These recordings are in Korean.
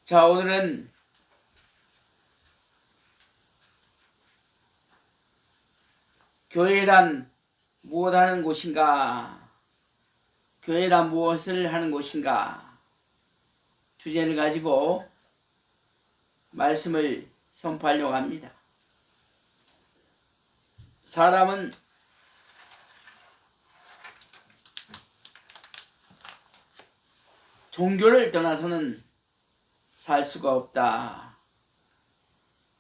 자, 오늘은 교회란 무엇 하는 곳인가? 교회란 무엇을 하는 곳인가? 주제를 가지고 말씀을 선포하려고 합니다. 사람은 종교를 떠나서는 살 수가 없다.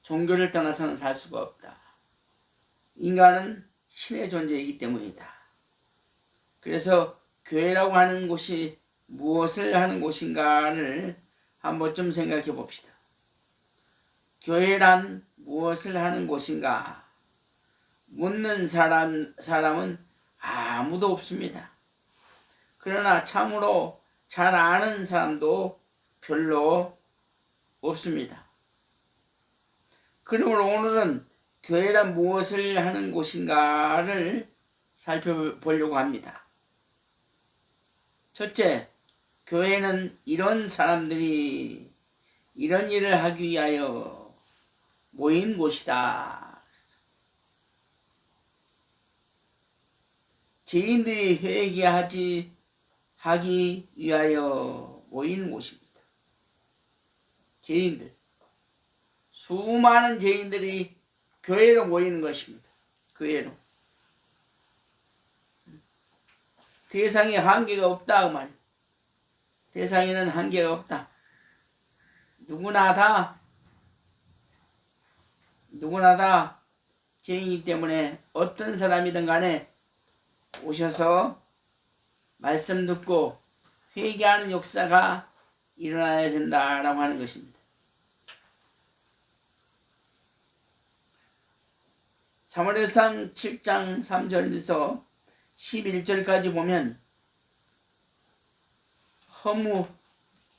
종교를 떠나서는 살 수가 없다. 인간은 신의 존재이기 때문이다. 그래서 교회라고 하는 곳이 무엇을 하는 곳인가를 한번쯤 생각해 봅시다. 교회란 무엇을 하는 곳인가? 묻는 사람은 아무도 없습니다. 그러나 참으로 잘 아는 사람도 별로 없습니다. 그러므로 오늘은 교회란 무엇을 하는 곳인가를 살펴보려고 합니다. 첫째, 교회는 이런 사람들이 이런 일을 하기 위하여 모인 곳이다. 죄인들이 하기 위하여 모이는 곳입니다. 죄인들. 수많은 죄인들이 교회로 모이는 것입니다. 교회로. 대상에 한계가 없다 그 말이에요. 대상에는 한계가 없다. 누구나 다 죄인이기 때문에 어떤 사람이든 간에 오셔서 말씀 듣고 회개하는 역사가 일어나야 된다라고 하는 것입니다. 사무엘상 7장 3절에서 11절까지 보면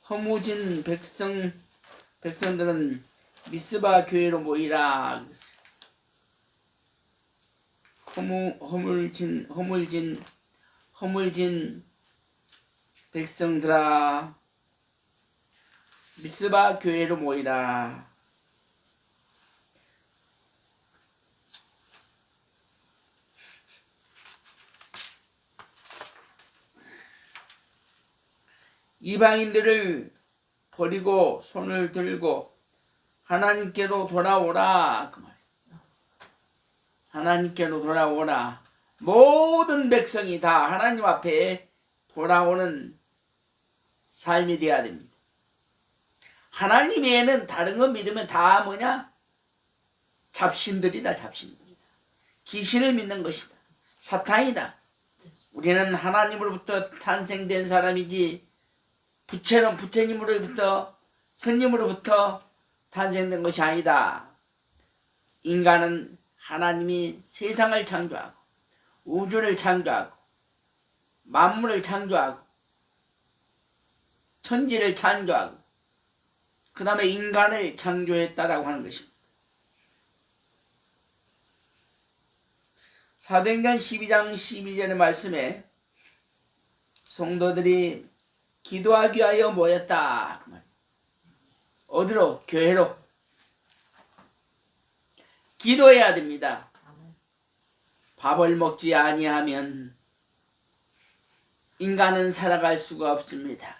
허무진 백성들은 미스바 교회로 모이라. 허물진 백성들아 미스바 교회로 모이라. 이방인들을 버리고 손을 들고 하나님께로 돌아오라. 그 말이에요. 하나님께로 돌아오라. 모든 백성이 다 하나님 앞에 돌아오는 삶이 되어야 됩니다. 하나님 외에는 다른 거 믿으면 다 뭐냐? 잡신들이다. 귀신을 믿는 것이다. 사탄이다. 우리는 하나님으로부터 탄생된 사람이지 부처님으로부터 스님으로부터 탄생된 것이 아니다. 인간은 하나님이 세상을 창조하고 우주를 창조하고 만물을 창조하고 천지를 창조하고 그 다음에 인간을 창조했다라고 하는 것입니다. 사도행전 12장 12절의 말씀에 성도들이 기도하기 위하여 모였다. 어디로? 교회로. 기도해야 됩니다. 밥을 먹지 아니하면 인간은 살아갈 수가 없습니다.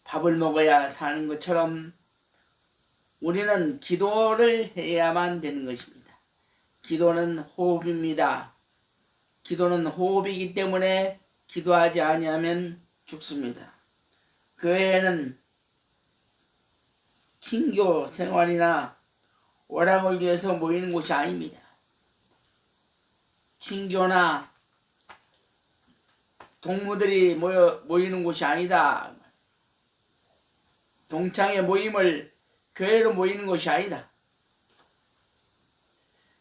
밥을 먹어야 사는 것처럼 우리는 기도를 해야만 되는 것입니다. 기도는 호흡입니다. 기도는 호흡이기 때문에 기도하지 아니하면 죽습니다. 교회에는 친교 생활이나 오락을 위해서 모이는 곳이 아닙니다. 친교나 동무들이 모이는 곳이 아니다. 동창의 모임을 교회로 모이는 것이 아니다.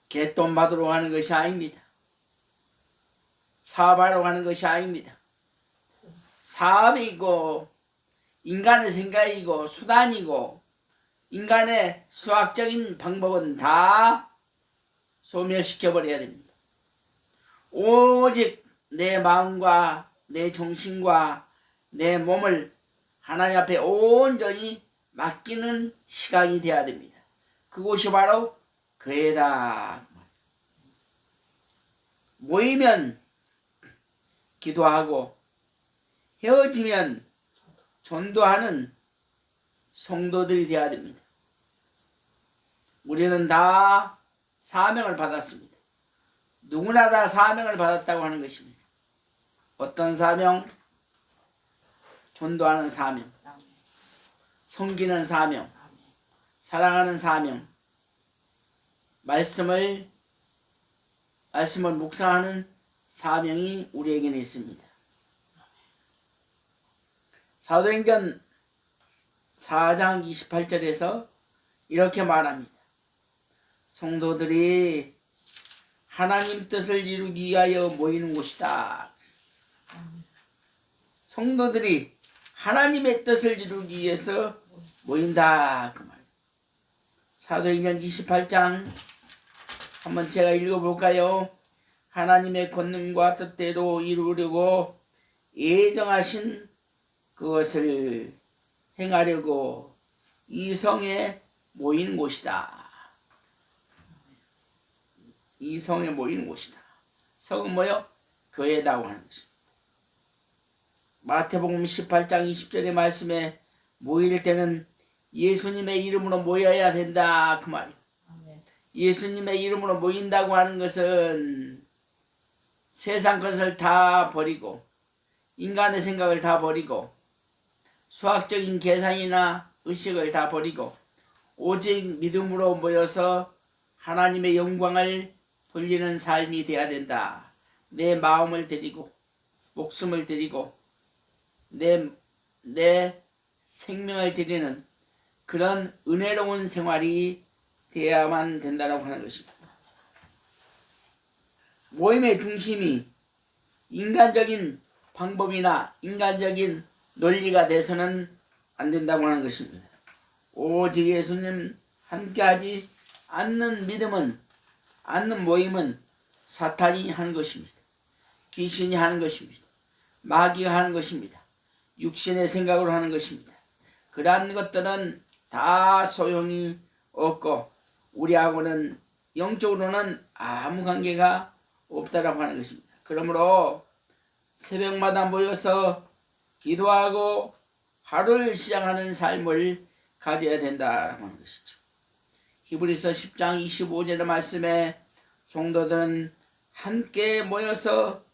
갯돈 받으러 가는 것이 아닙니다. 사업하러 가는 것이 아닙니다. 사업이고 인간의 생각이고 수단이고 인간의 수학적인 방법은 다 소멸시켜버려야 됩니다. 오직 내 마음과 내 정신과 내 몸을 하나님 앞에 온전히 맡기는 시간이 되어야 됩니다. 그곳이 바로 교회다. 모이면 기도하고 헤어지면 전도하는 성도들이 되어야 됩니다. 우리는 다 사명을 받았습니다. 누구나 다 사명을 받았다고 하는 것입니다. 어떤 사명? 전도하는 사명, 섬기는 사명, 사랑하는 사명, 말씀을 묵상하는 사명이 우리에게는 있습니다. 사도행전 4장 28절에서 이렇게 말합니다. 성도들이 하나님 뜻을 이루기 위하여 모이는 곳이다. 성도들이 하나님의 뜻을 이루기 위해서 모인다. 그 말. 사도행전 28장 한번 제가 읽어볼까요? 하나님의 권능과 뜻대로 이루려고 예정하신 그것을 행하려고 이 성에 모이는 곳이다. 이 성에 모이는 곳이다. 성은 뭐요? 교회라고 하는 것입니다. 마태복음 18장 20절의 말씀에 모일 때는 예수님의 이름으로 모여야 된다. 그 말이에요. 예수님의 이름으로 모인다고 하는 것은 세상 것을 다 버리고 인간의 생각을 다 버리고 수학적인 계산이나 의식을 다 버리고 오직 믿음으로 모여서 하나님의 영광을 돌리는 삶이 되어야 된다. 내 마음을 드리고 목숨을 드리고 내 생명을 드리는 그런 은혜로운 생활이 되어야만 된다고 하는 것입니다. 모임의 중심이 인간적인 방법이나 인간적인 논리가 돼서는 안 된다고 하는 것입니다. 오직 예수님 함께하지 않는 믿음은, 않는 모임은 사탄이 하는 것입니다. 귀신이 하는 것입니다. 마귀가 하는 것입니다. 육신의 생각으로 하는 것입니다. 그러한 것들은 다 소용이 없고 우리하고는 영적으로는 아무 관계가 없다라고 하는 것입니다. 그러므로 새벽마다 모여서 기도하고 하루를 시작하는 삶을 가져야 된다라고 하는 것이죠. 히브리서 10장 25절의 말씀에 성도들은 함께 모여서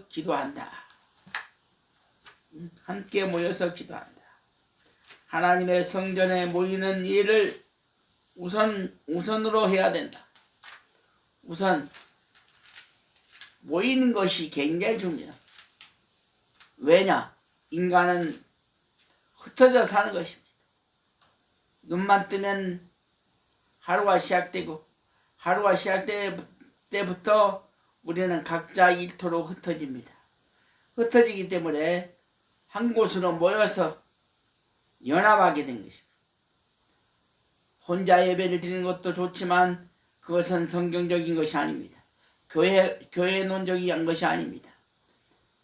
기도한다. 함께 모여서 기도한다. 하나님의 성전에 모이는 일을 우선으로 해야 된다. 우선 모이는 것이 굉장히 중요해요. 왜냐? 인간은 흩어져 사는 것입니다. 눈만 뜨면 하루가 시작되고 하루가 시작될 때부터 우리는 각자 일터로 흩어집니다. 흩어지기 때문에 한 곳으로 모여서 연합하게 된 것입니다. 혼자 예배를 드리는 것도 좋지만 그것은 성경적인 것이 아닙니다. 교회론적인 것이 아닙니다.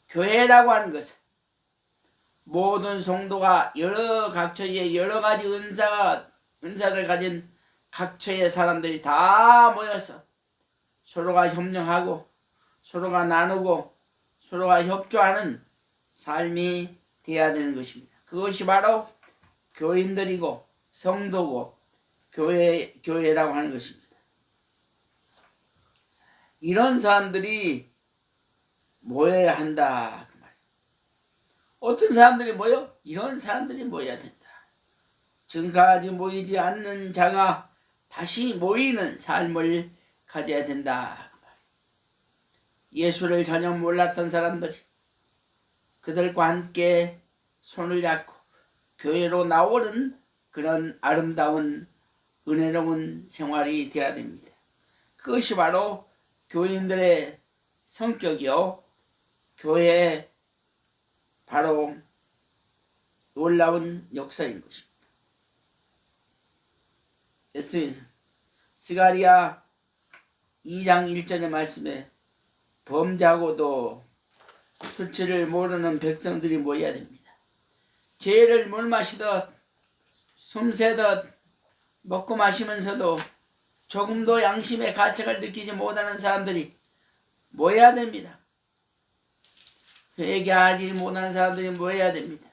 교회라고 하는 것은 모든 성도가 각처의 여러 가지 은사를 가진 각처의 사람들이 다 모여서 서로가 협력하고 서로가 나누고 서로가 협조하는 삶이 되어야 되는 것입니다. 그것이 바로 교인들이고 성도고 교회라고 하는 것입니다. 이런 사람들이 모여야 한다. 그 말이에요. 어떤 사람들이 모여? 이런 사람들이 모여야 된다. 지금까지 모이지 않는 자가 다시 모이는 삶을 가져야 된다. 그 말이에요. 예수를 전혀 몰랐던 사람들이 그들과 함께 손을 잡고 교회로 나오는 그런 아름다운 은혜로운 생활이 되어야 됩니다. 그것이 바로 교인들의 성격이요. 교회의 바로 놀라운 역사인 것입니다. 스가랴 2장 1절의 말씀에 범죄하고도 수치를 모르는 백성들이 모여야 됩니다. 죄를 물 마시듯 숨쉬듯 먹고 마시면서도 조금도 양심의 가책을 느끼지 못하는 사람들이 모여야 됩니다. 회개하지 못하는 사람들이 모여야 됩니다.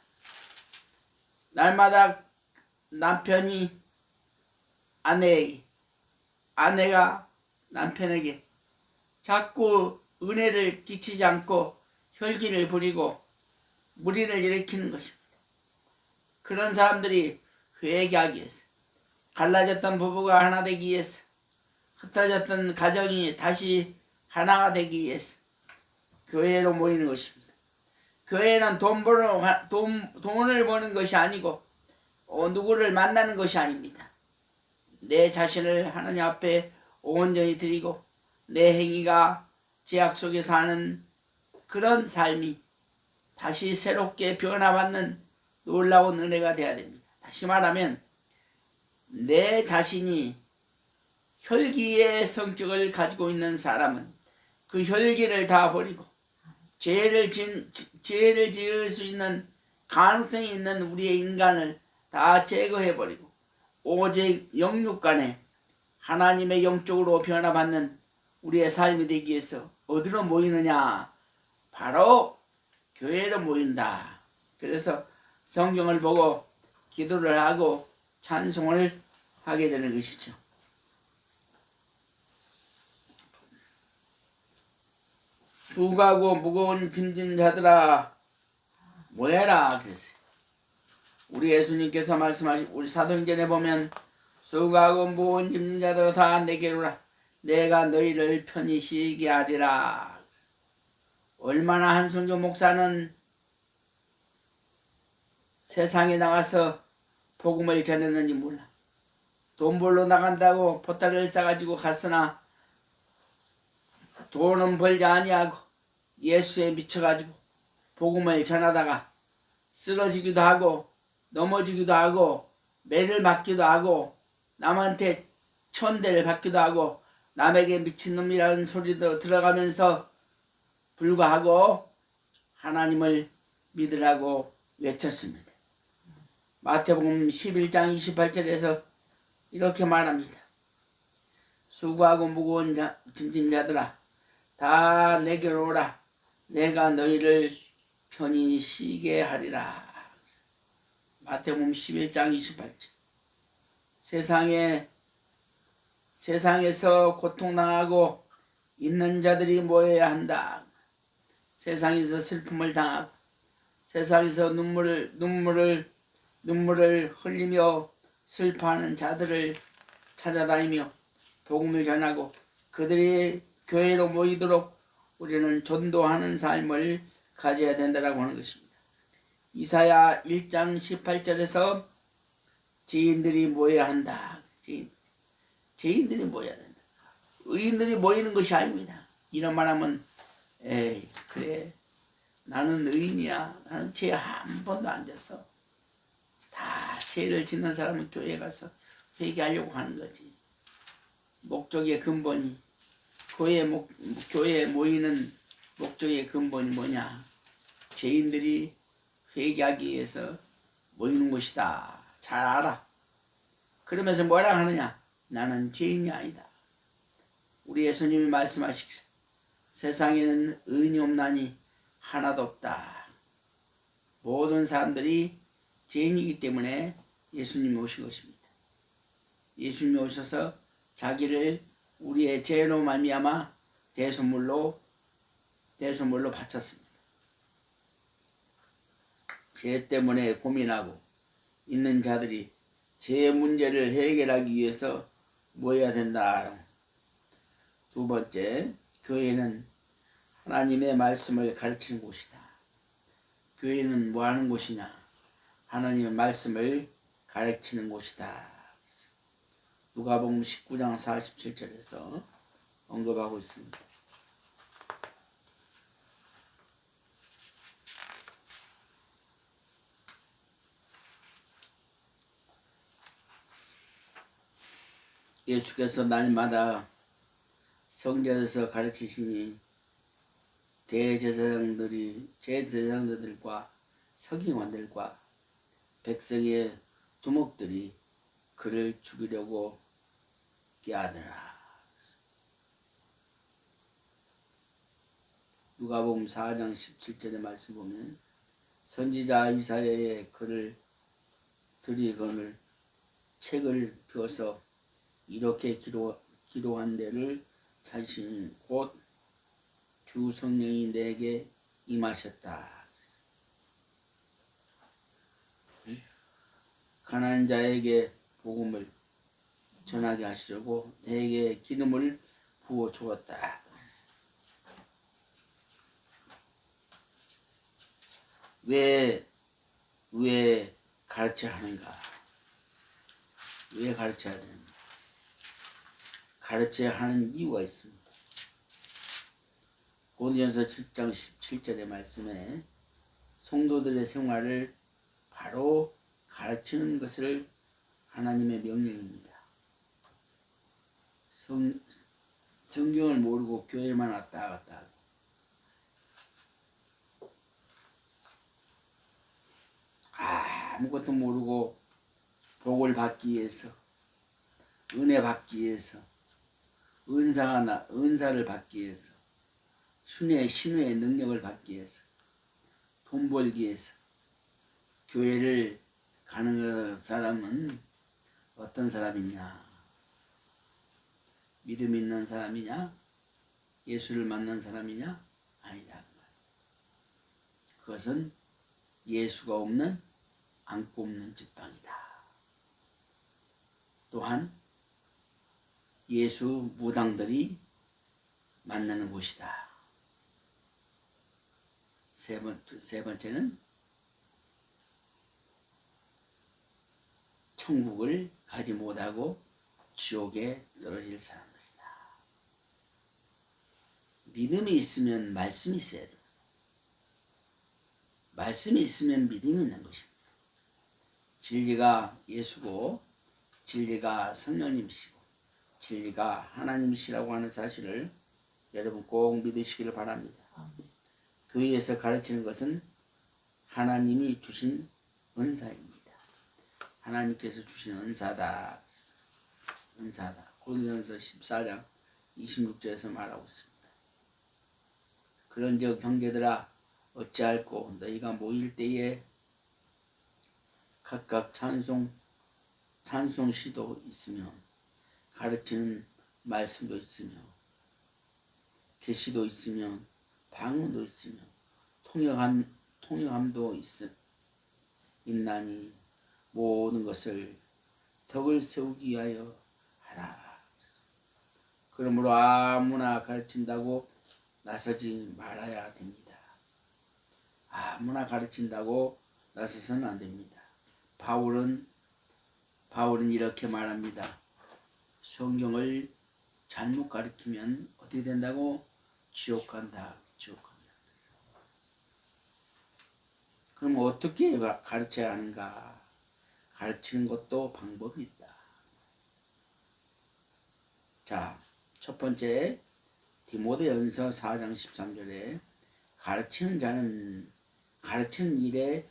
날마다 남편이 아내에게, 아내가 남편에게 자꾸 은혜를 끼치지 않고 혈기를 부리고 무리를 일으키는 것입니다. 그런 사람들이 회개하기 위해서, 갈라졌던 부부가 하나 되기 위해서, 흩어졌던 가정이 다시 하나가 되기 위해서 교회로 모이는 것입니다. 교회는 돈을 버는 것이 아니고 누구를 만나는 것이 아닙니다. 내 자신을 하나님 앞에 온전히 드리고 내 행위가 죄악 속에 사는 그런 삶이 다시 새롭게 변화받는 놀라운 은혜가 되어야 됩니다. 다시 말하면 내 자신이 혈기의 성격을 가지고 있는 사람은 그 혈기를 다 버리고 죄를 지을 수 있는 가능성이 있는 우리의 인간을 다 제거해버리고 오직 영육간에 하나님의 영적으로 변화받는 우리의 삶이 되기 위해서 어디로 모이느냐? 바로 교회로 모인다. 그래서 성경을 보고 기도를 하고 찬송을 하게 되는 것이죠. 수고하고 무거운 짐진 자들아 모여라 그랬어요. 우리 예수님께서 말씀하신 우리 사도행전에 보면 수고하고 무거운 짐진 자들아 다 내게로 오라 내가 너희를 편히 쉬게 하리라. 얼마나 한순교 목사는 세상에 나가서 복음을 전했는지 몰라. 돈 벌러 나간다고 보따리를 싸가지고 갔으나 돈은 벌지 아니하고 예수에 미쳐가지고 복음을 전하다가 쓰러지기도 하고 넘어지기도 하고 매를 맞기도 하고 남한테 천대를 받기도 하고 남에게 미친놈이라는 소리도 들어가면서 불구하고 하나님을 믿으라고 외쳤습니다. 마태복음 11장 28절에서 이렇게 말합니다. 수고하고 무거운 짐진 자들아 다 내게로 오라 내가 너희를 편히 쉬게 하리라. 마태복음 11장 28절. 세상에서 고통당하고 있는 자들이 모여야 한다. 세상에서 슬픔을 당하고 세상에서 눈물을 흘리며 슬퍼하는 자들을 찾아다니며 복음을 전하고 그들이 교회로 모이도록 우리는 전도하는 삶을 가져야 된다고 하는 것입니다. 이사야 1장 18절에서 죄인들이 모여야 한다. 죄인들이 모여야 된다. 의인들이 모이는 것이 아닙니다. 이런 말하면 에이 그래 나는 의인이야. 나는 죄 한 번도 안 졌어. 다 죄를 짓는 사람은 교회에 가서 회개하려고 하는 거지. 목적의 근본이 교회에 모이는 목적의 근본이 뭐냐? 죄인들이 회개하기 위해서 모이는 것이다. 잘 알아. 그러면서 뭐라 하느냐? 나는 죄인이 아니다. 우리 예수님이 말씀하시기를 세상에는 의인이 없나니 하나도 없다. 모든 사람들이 죄인이기 때문에 예수님이 오신 것입니다. 예수님이 오셔서 자기를 우리의 죄로 말미암아 대속물로 바쳤습니다. 죄 때문에 고민하고 있는 자들이 죄 문제를 해결하기 위해서 모여야 된다. 두 번째, 교회는 하나님의 말씀을 가르치는 곳이다. 교회는 뭐 하는 곳이냐? 하나님의 말씀을 가르치는 곳이다. 누가복음 19장 47절에서 언급하고 있습니다. 예수께서 날마다 성전에서 가르치시니 제사장들과 서기관들과 백성의 두목들이 그를 죽이려고 꾀하더라. 누가복음 4장 17절의 말씀 보면 선지자 이사야의 글을 들이거늘 책을 펴서 이렇게 기록한 데를 자신 곧 주 성령이 내게 임하셨다. 가난한 자에게 복음을 전하게 하시려고 내게 기름을 부어 주었다. 왜 가르쳐야 하는가? 왜 가르쳐야 되는가? 가르쳐야 하는 이유가 있습니다. 고린도전서 7장 17절의 말씀에 성도들의 생활을 바로 가르치는 것을 하나님의 명령입니다. 성경을 모르고 교회만 왔다 갔다 하고 아무것도 모르고 복을 받기 위해서, 은혜 받기 위해서, 은사를 받기 위해서, 신의 능력을 받기 위해서, 돈 벌기 위해서 교회를 가는 사람은 어떤 사람이냐? 믿음 있는 사람이냐? 예수를 만난 사람이냐? 아니다. 그것은 예수가 없는 안고 없는 직방이다. 또한 예수 무당들이 만나는 곳이다. 세 번째는 천국을 가지 못하고 지옥에 떨어질 사람들이다. 믿음이 있으면 말씀이 있어야 됩니다. 말씀이 있으면 믿음이 있는 것입니다. 진리가 예수고 진리가 성령님이시고 진리가 하나님이시라고 하는 사실을 여러분 꼭 믿으시기를 바랍니다. 교회에서 가르치는 것은 하나님이 주신 은사입니다. 하나님께서 주신 은사다. 은사다. 고린도전서 14장 26절에서 말하고 있습니다. 그런즉 형제들아 어찌할꼬 너희가 모일 때에 각각 찬송시도 있으며 가르치는 말씀도 있으며 계시도 있으며 방언도 있으며 통역함도 있나니 모든 것을 덕을 세우기 위하여 하라. 그러므로 아무나 가르친다고 나서지 말아야 됩니다. 아무나 가르친다고 나서서는 안 됩니다. 바울은 이렇게 말합니다. 성경을 잘못 가르치면 어떻게 된다고? 지옥 간다. 그럼 어떻게 가르쳐야 하는가? 가르치는 것도 방법이 있다. 자, 첫 번째 디모데전서 4장 13절에 가르치는 자는 가르치는 일에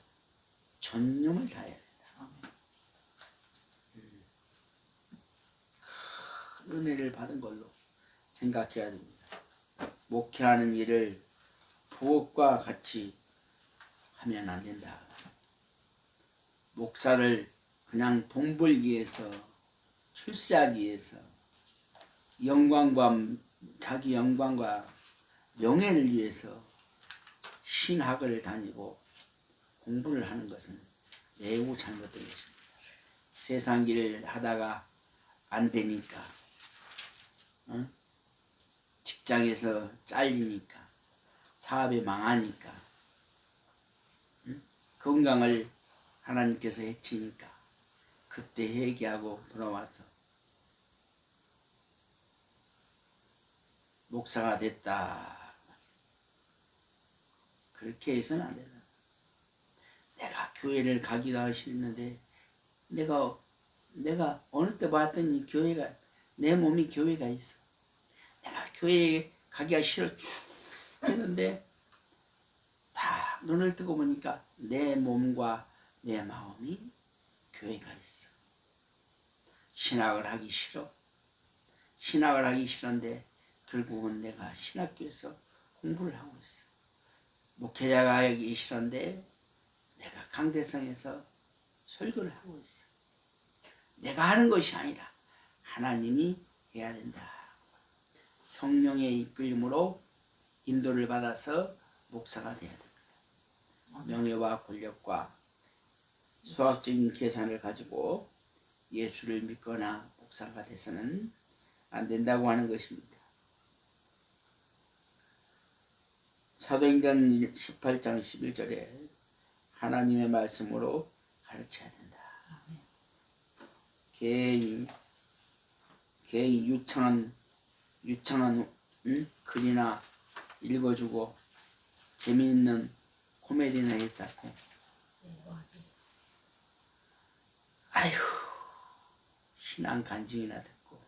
전념을 다해야 된다. 큰 은혜를 받은 걸로 생각해야 됩니다. 목회하는 일을 부엌과 같이 하면 안 된다. 목사를 그냥 돈 벌기 위해서, 출세하기 위해서, 자기 영광과 명예를 위해서 신학을 다니고 공부를 하는 것은 매우 잘못된 것입니다. 세상 일을 하다가 안 되니까, 직장에서 잘리니까, 사업이 망하니까, 건강을 하나님께서 해치니까 그때 회개하고 돌아와서 목사가 됐다. 그렇게 해서는 안 된다. 내가 교회를 가기가 싫는데 내가 어느 때 봤더니 내 몸이 교회가 있어. 내가 교회에 가기가 싫어. 했는데 다 눈을 뜨고 보니까 내 몸과 내 마음이 교회가 있어. 신학을 하기 싫어. 신학을 하기 싫은데 결국은 내가 신학교에서 공부를 하고 있어. 목회자가 하기 싫은데 내가 강대성에서 설교를 하고 있어. 내가 하는 것이 아니라 하나님이 해야 된다. 성령의 이끌림으로 인도를 받아서 목사가 돼야 됩니다. 명예와 권력과 수학적인 계산을 가지고 예수를 믿거나 목사가 돼서는 안 된다고 하는 것입니다. 사도행전 18장 11절에 하나님의 말씀으로 가르쳐야 된다. 개인이 유창한 글이나 읽어주고 재미있는 코미디나 했었고, 아휴 신앙 간증이나 듣고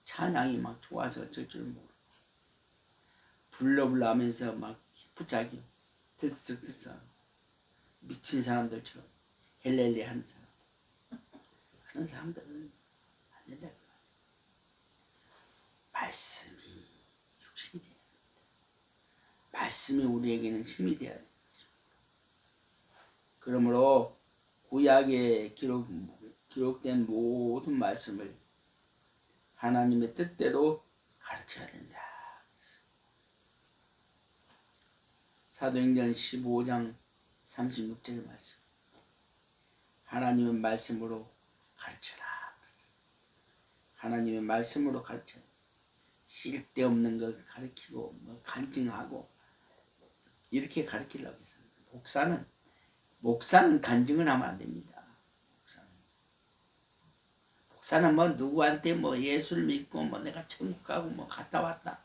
찬양이 막 좋아서 어쩔 줄 모르고 불러불러 하면서 막 히프짝이 들썩들썩 미친 사람들처럼 헬렐레 하는 사람, 그런 사람들은 안 된다. 말씀이 육신이 돼야 됩니다. 말씀이 우리에게는 힘이 되어야 됩니다. 그러므로 구약에 기록된 모든 말씀을 하나님의 뜻대로 가르쳐야 된다. 사도행전 15장 36절 말씀. 하나님의 말씀으로 가르쳐라. 하나님의 말씀으로 가르쳐. 쓸데없는 걸 가르치고 간증하고 이렇게 가르치려고 했어요. 목사는 간증을 하면 안 됩니다. 목사는 뭐 누구한테 뭐 예수를 믿고 뭐 내가 천국 가고 뭐 갔다 왔다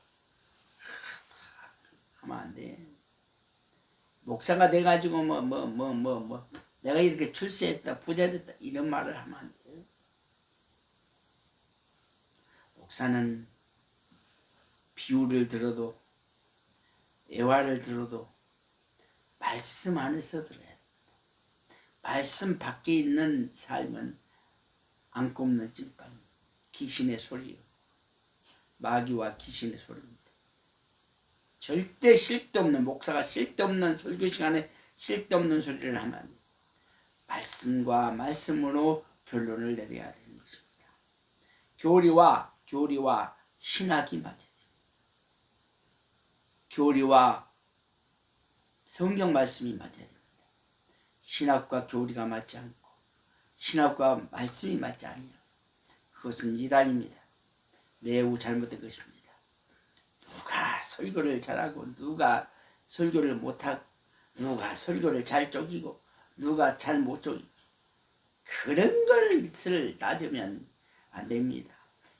하면 안 돼. 목사가 돼가지고 내가 이렇게 출세했다 부자 됐다 이런 말을 하면 안 돼. 목사는 비유를 들어도 애화를 들어도 말씀 안에서 들어야 돼. 말씀 밖에 있는 삶은 안 꼽는 찐빵, 귀신의 소리요. 마귀와 귀신의 소리입니다. 절대 쓸데없는, 목사가 쓸데없는 설교 시간에 쓸데없는 소리를 하면 안 돼요. 말씀과 말씀으로 결론을 내려야 되는 것입니다. 교리와 신학이 맞아야 돼요. 교리와 성경 말씀이 맞아야 됩니다. 신학과 교리가 맞지 않고 신학과 말씀이 맞지 않으면 그것은 이단입니다. 매우 잘못된 것입니다. 누가 설교를 잘하고 누가 설교를 못하고 누가 설교를 잘 쪼기고 누가 잘 못 쪼기고 그런 것을 따지면 안 됩니다.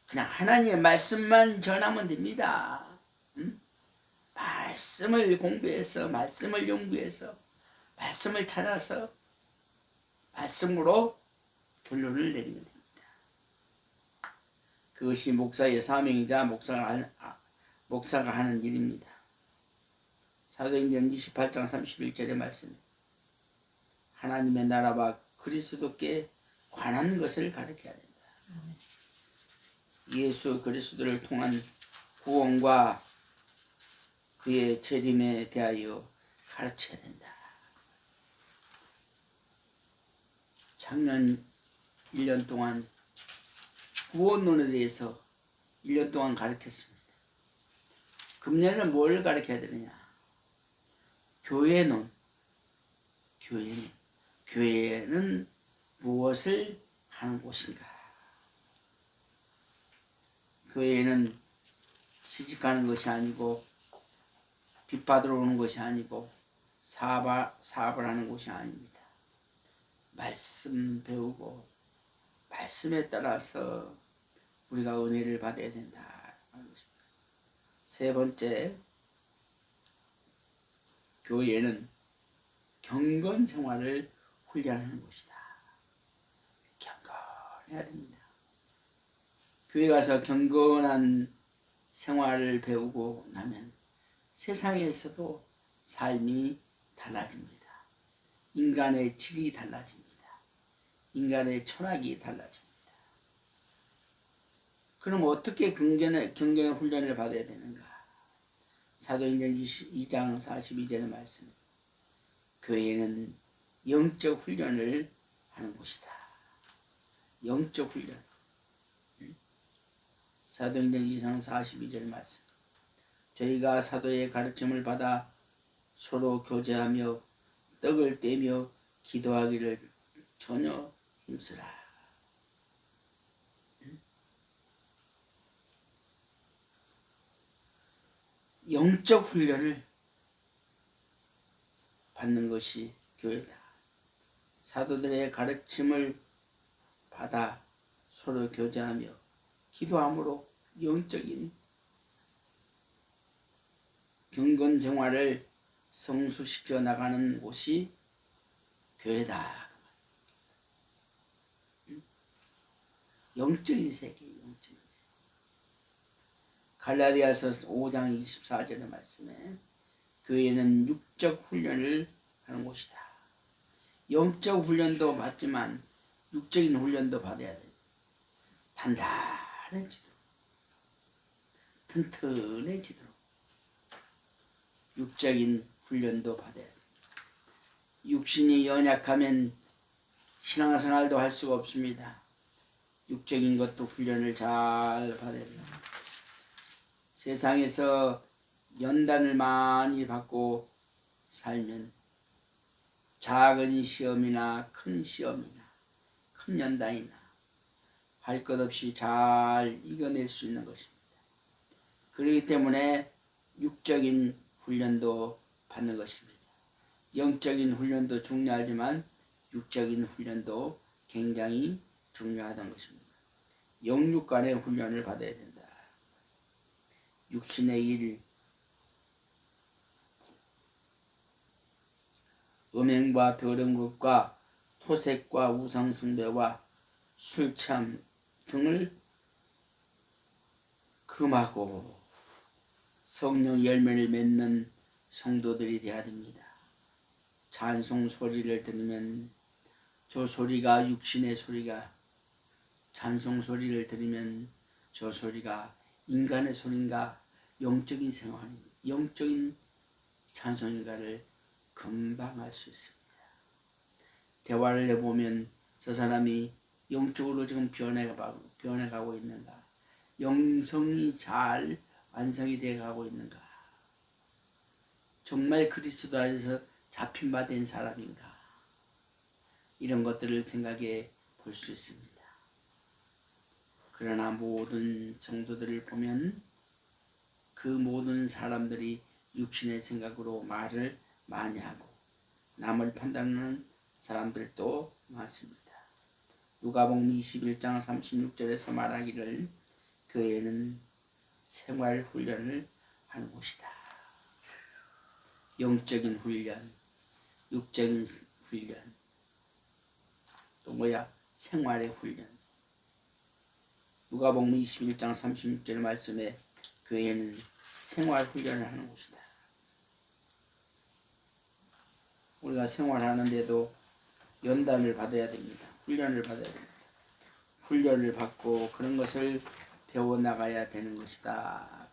그냥 하나님의 말씀만 전하면 됩니다. 응? 말씀을 공부해서 말씀을 연구해서 말씀을 찾아서 말씀으로 결론을 내리면 됩니다. 그것이 목사의 사명이자 목사가 하는 일입니다. 사도행전 28장 31절의 말씀, 하나님의 나라와 그리스도께 관한 것을 가르쳐야 된다. 예수 그리스도를 통한 구원과 그의 재림에 대하여 가르쳐야 된다. 작년 1년 동안 구원론에 대해서 1년 동안 가르쳤습니다. 금년에는 뭘 가르쳐야 되느냐? 교회는 무엇을 하는 곳인가? 교회는 시집가는 것이 아니고 빚받으러 오는 것이 아니고 사업을 하는 곳이 아닙니다. 말씀 배우고 말씀에 따라서 우리가 은혜를 받아야 된다. 세 번째, 교회는 경건 생활을 훈련하는 곳이다. 경건해야 됩니다. 교회 가서 경건한 생활을 배우고 나면 세상에서도 삶이 달라집니다. 인간의 질이 달라집니다. 인간의 철학이 달라집니다. 그럼 어떻게 경전의 훈련을 받아야 되는가? 사도행전 2장 42절의 말씀. 교회는 영적 훈련을 하는 곳이다. 영적 훈련. 사도행전 2장 42절 말씀. 저희가 사도의 가르침을 받아 서로 교제하며 떡을 떼며 기도하기를 전혀 힘쓰라. 영적 훈련을 받는 것이 교회다. 사도들의 가르침을 받아 서로 교제하며 기도함으로 영적인 경건 생활을 성수시켜 나가는 곳이 교회다. 영적인 세계, 영적인 세계. 갈라디아서 5장 24절의 말씀에 교회는 육적 훈련을 하는 곳이다. 영적 훈련도 받지만 육적인 훈련도 받아야 돼. 단단해지도록, 튼튼해지도록 육적인 훈련도 받아야 돼. 육신이 연약하면 신앙생활도 할 수가 없습니다. 육적인 것도 훈련을 잘 받아야 돼요. 세상에서 연단을 많이 받고 살면 작은 시험이나 큰 시험이나 큰 연단이나 할 것 없이 잘 이겨낼 수 있는 것입니다. 그렇기 때문에 육적인 훈련도 받는 것입니다. 영적인 훈련도 중요하지만 육적인 훈련도 굉장히 중요하다는 것입니다. 영육 간의 훈련을 받아야 된다. 육신의 일, 음행과 더러운 것과 토색과 우상숭배와 술취함 등을 금하고 성령 열매를 맺는 성도들이 되어야 됩니다. 찬송 소리를 들으면 저 소리가 육신의 소리가, 찬송 소리를 들으면 저 소리가 인간의 소리인가 영적인 생활입니다. 영적인 찬송인가를 금방 알 수 있습니다. 대화를 해보면 저 사람이 영적으로 지금 변해가고 있는가, 영성이 잘 완성이 되어가고 있는가, 정말 그리스도 안에서 잡힌 바 된 사람인가, 이런 것들을 생각해 볼 수 있습니다. 그러나 모든 성도들을 보면 그 모든 사람들이 육신의 생각으로 말을 많이 하고 남을 판단하는 사람들도 많습니다. 누가복음 21장 36절에서 말하기를 교회는 생활 훈련을 하는 곳이다. 영적인 훈련, 육적인 훈련, 또 생활의 훈련. 누가복음 21장 36절 말씀에 교회는 생활 훈련을 하는 곳이다. 우리가 생활하는데도 연단을 받아야 됩니다. 훈련을 받아야 됩니다. 훈련을 받고 그런 것을 배워나가야 되는 것이다.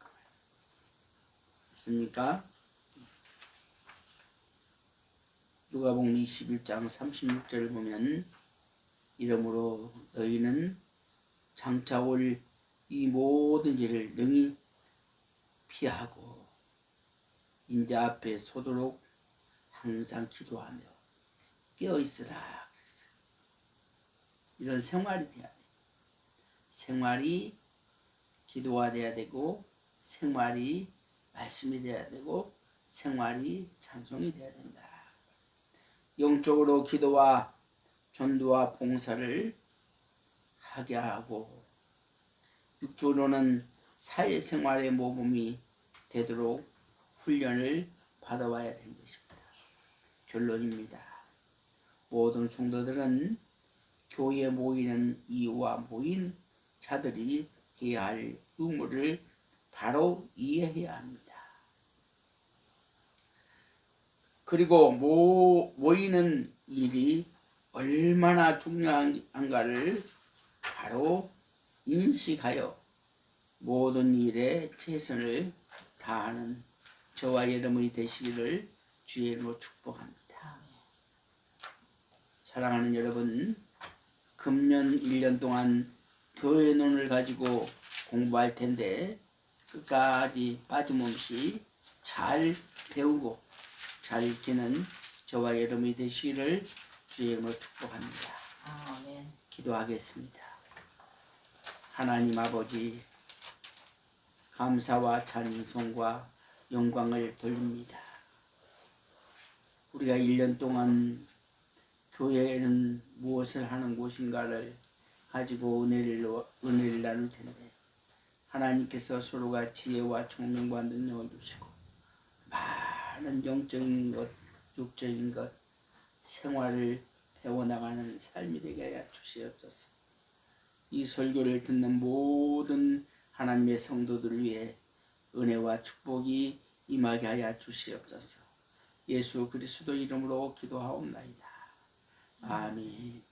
맞습니까? 누가복음 21장 36절을 보면 이러므로 너희는 장차 올 이 모든 일을 능히 피하고 인자 앞에 서도록 항상 기도하며 깨어있으라. 이런 생활이 돼야 돼. 생활이 기도가 돼야 되고, 생활이 말씀이 돼야 되고, 생활이 찬송이 돼야 된다. 영적으로 기도와 전도와 봉사를 하게 하고, 육적으로는 사회생활의 모범이 되도록 훈련을 받아와야 되는 것입니다. 결론입니다. 모든 성도들은 교회에 모이는 이유와 모인 자들이 해야 할 의무를 바로 이해해야 합니다. 그리고 모이는 일이 얼마나 중요한가를 바로 인식하여 모든 일에 최선을 다하는 저와 여러분이 되시기를 주의 이름으로 축복합니다. 사랑하는 여러분, 금년 1년 동안 교회 논을 가지고 공부할 텐데 끝까지 빠짐없이 잘 배우고 잘 익히는 저와 여러분이 되시기를 주의 이름으로 축복합니다. 아멘. 기도하겠습니다. 하나님 아버지, 감사와 찬송과 영광을 돌립니다. 우리가 1년 동안 교회는 무엇을 하는 곳인가를 가지고 은혜를 나눌 텐데 하나님께서 서로가 지혜와 총명과 능력을 주시고 많은 영적인 것, 육적인 것, 생활을 배워나가는 삶이 되게 하여 주시옵소서. 이 설교를 듣는 모든 하나님의 성도들을 위해 은혜와 축복이 임하게 하여 주시옵소서. 예수 그리스도 이름으로 기도하옵나이다. 아멘.